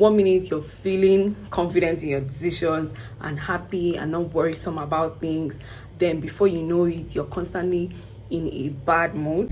One minute you're feeling confident in your decisions and happy and not worrisome about things. Then before you know it, you're constantly in a bad mood.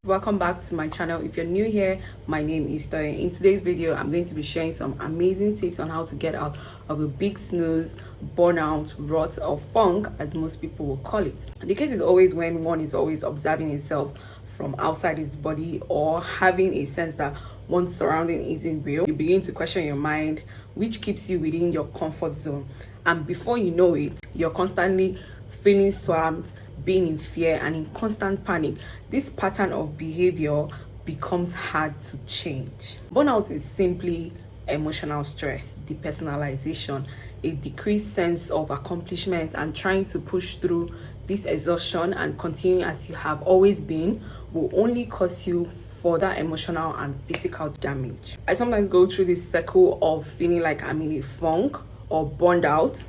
Welcome back to my channel. If you're new here, my name is Toye. In today's video, I'm going to be sharing some amazing tips on how to get out of a big snooze, burnout, rut, or funk, as most people will call it. The case is always when one is always observing himself from outside his body or having a sense that one's surrounding isn't real. You begin to question your mind, which keeps you within your comfort zone. And before you know it, you're constantly feeling swamped, being in fear and in constant panic. This pattern of behavior becomes hard to change. Burnout is simply emotional stress, depersonalization, a decreased sense of accomplishment, and trying to push through this exhaustion and continue as you have always been will only cause you further emotional and physical damage. I sometimes go through this cycle of feeling like I'm in a funk or burned out,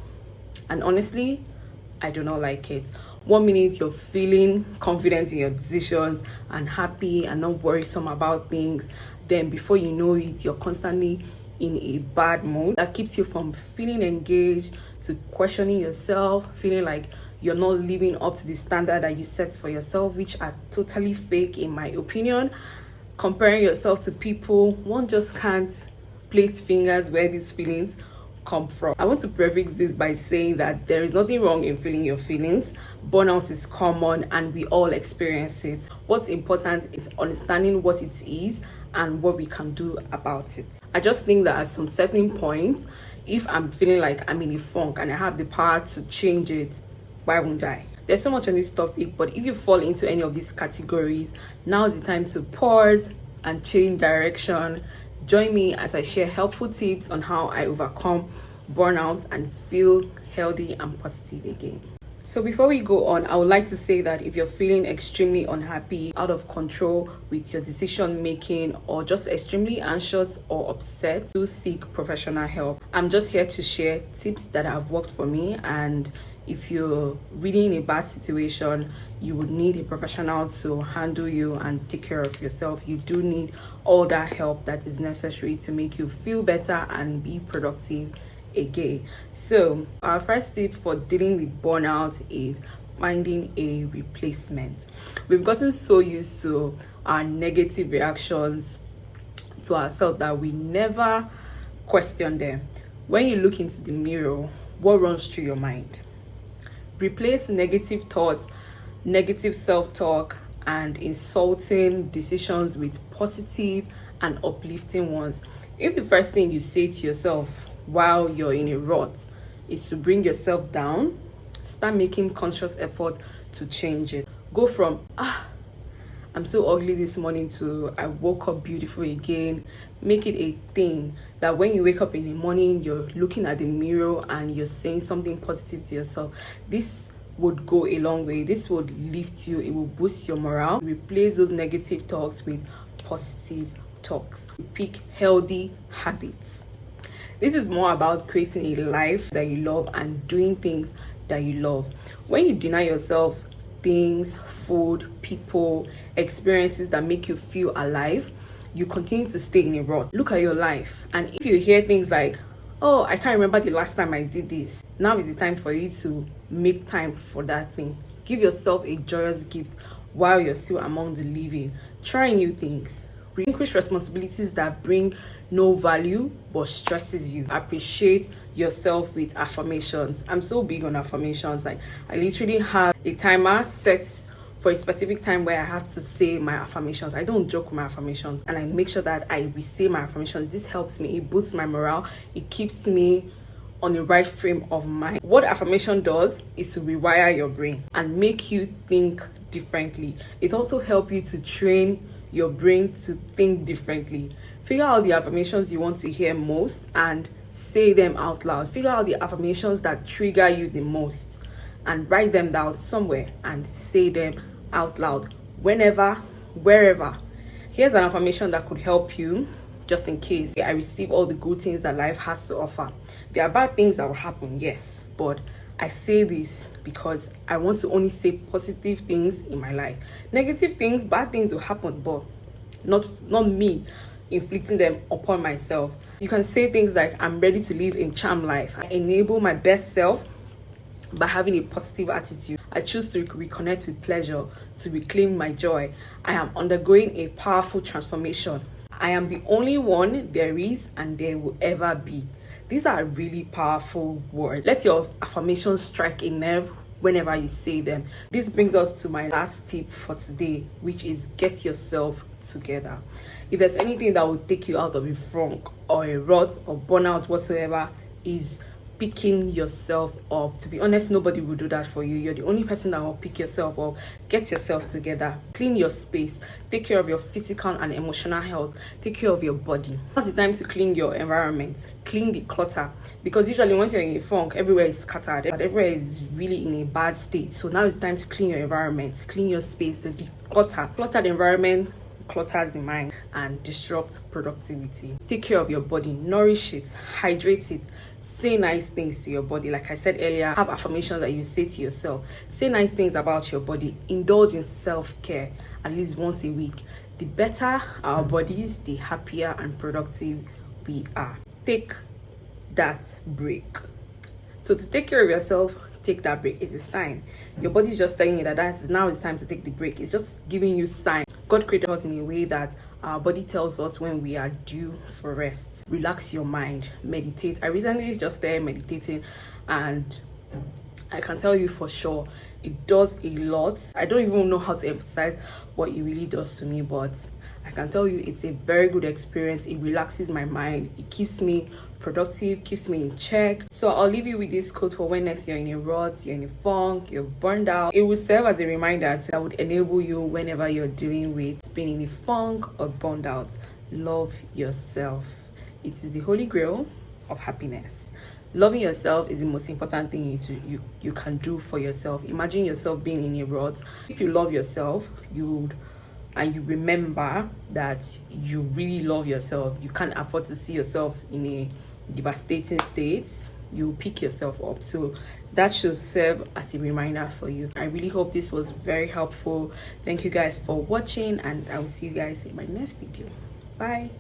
and honestly, I do not like it. One minute you're feeling confident in your decisions and happy and not worrisome about things. Then before you know it, you're constantly in a bad mood that keeps you from feeling engaged, to questioning yourself, feeling like you're not living up to the standard that you set for yourself, which are totally fake in my opinion. Comparing yourself to people, one just can't place fingers where these feelings come from. I want to prefix this by saying that there is nothing wrong in feeling your feelings. Burnout is common and we all experience it. What's important is understanding what it is and what we can do about it. I just think that at some certain point, if I'm feeling like I'm in a funk and I have the power to change it, why won't I? There's so much on this topic, but if you fall into any of these categories, now is the time to pause and change direction. Join me as I share helpful tips on how I overcome burnout and feel healthy and positive again. So before we go on, I would like to say that if you're feeling extremely unhappy, out of control with your decision making, or just extremely anxious or upset, do seek professional help. I'm just here to share tips that have worked for me, and if you're really in a bad situation, you would need a professional to handle you and take care of yourself. You do need all that help that is necessary to make you feel better and be productive again. So our first tip for dealing with burnout is finding a replacement. We've gotten so used to our negative reactions to ourselves that we never question them. When you look into the mirror, what runs through your mind? Replace negative thoughts, negative self-talk, and insulting decisions with positive and uplifting ones. If the first thing you say to yourself while you're in a rut is to bring yourself down, start making conscious effort to change it. Go from I'm so ugly this morning to I woke up beautiful again. Make it a thing that when you wake up in the morning, you're looking at the mirror and you're saying something positive to yourself. This would go a long way. This would lift you. It will boost your morale. Replace those negative talks with positive talks. Pick healthy habits. This is more about creating a life that you love and doing things that you love. When you deny yourself things, food, people, experiences that make you feel alive, you continue to stay in a rut. Look at your life, and if you hear things like, oh, I can't remember the last time I did this, now is the time for you to make time for that thing. Give yourself a joyous gift while you're still among the living. Try new things. Relinquish responsibilities that bring no value but stresses you. Appreciate yourself with affirmations. I'm so big on affirmations. Like, I literally have a timer set for a specific time where I have to say my affirmations. I don't joke with my affirmations, and I make sure that I say my affirmations. This helps me. It boosts my morale. It keeps me on the right frame of mind. What affirmation does is to rewire your brain and make you think differently. It also helps you to train your brain to think differently. Figure out the affirmations you want to hear most and say them out loud. Figure out the affirmations that trigger you the most and write them down somewhere and say them out loud whenever, wherever. Here's an affirmation that could help you, just in case. I receive all the good things that life has to offer. There are bad things that will happen, yes, but I say this because I want to only say positive things in my life. Negative things, bad things will happen, but not me inflicting them upon myself. You can say things like, I'm ready to live a charmed life. I enable my best self by having a positive attitude. I choose to reconnect with pleasure, to reclaim my joy. I am undergoing a powerful transformation. I am the only one there is and there will ever be. These are really powerful words. Let your affirmations strike a nerve whenever you say them. This brings us to my last tip for today, which is get yourself together. If there's anything that will take you out of a funk or a rut or burnout whatsoever, is picking yourself up. To be honest, nobody will do that for you. You're the only person that will pick yourself up. Get yourself together. Clean your space. Take care of your physical and emotional health. Take care of your body. Now's the time to clean your environment. Clean the clutter. Because usually once you're in a funk, everywhere is scattered. Everywhere is really in a bad state. So now it's time to clean your environment. Clean your space. The declutter. Cluttered environment clutters the mind and disrupts productivity. Take care of your body. Nourish it. Hydrate it. Say nice things to your body. Like I said earlier, have affirmations that you say to yourself. Say nice things about your body. Indulge in self-care at least once a week. The better our bodies, the happier and productive we are. Take that break. So to take care of yourself, take that break. It is sign. Your body is just telling you that now it's time to take the break. It's just giving you sign. God created us in a way that our body tells us when we are due for rest. Relax your mind. Meditate. I recently just started meditating, and I can tell you for sure it does a lot. I don't even know how to emphasize what it really does to me, but I can tell you it's a very good experience. It relaxes my mind. It keeps me productive, keeps me in check. So I'll leave you with this quote for when next you're in a rut, you're in a funk, you're burned out. It will serve as a reminder that would enable you whenever you're dealing with being in a funk or burned out. Love yourself. It is the holy grail of happiness. Loving yourself is the most important thing you can do for yourself. Imagine yourself being in a rut. If you love yourself, you remember that you really love yourself, you can't afford to see yourself in a devastating state, you pick yourself up. So that should serve as a reminder for you. I really hope this was very helpful. Thank you guys for watching, and I will see you guys in my next video. Bye.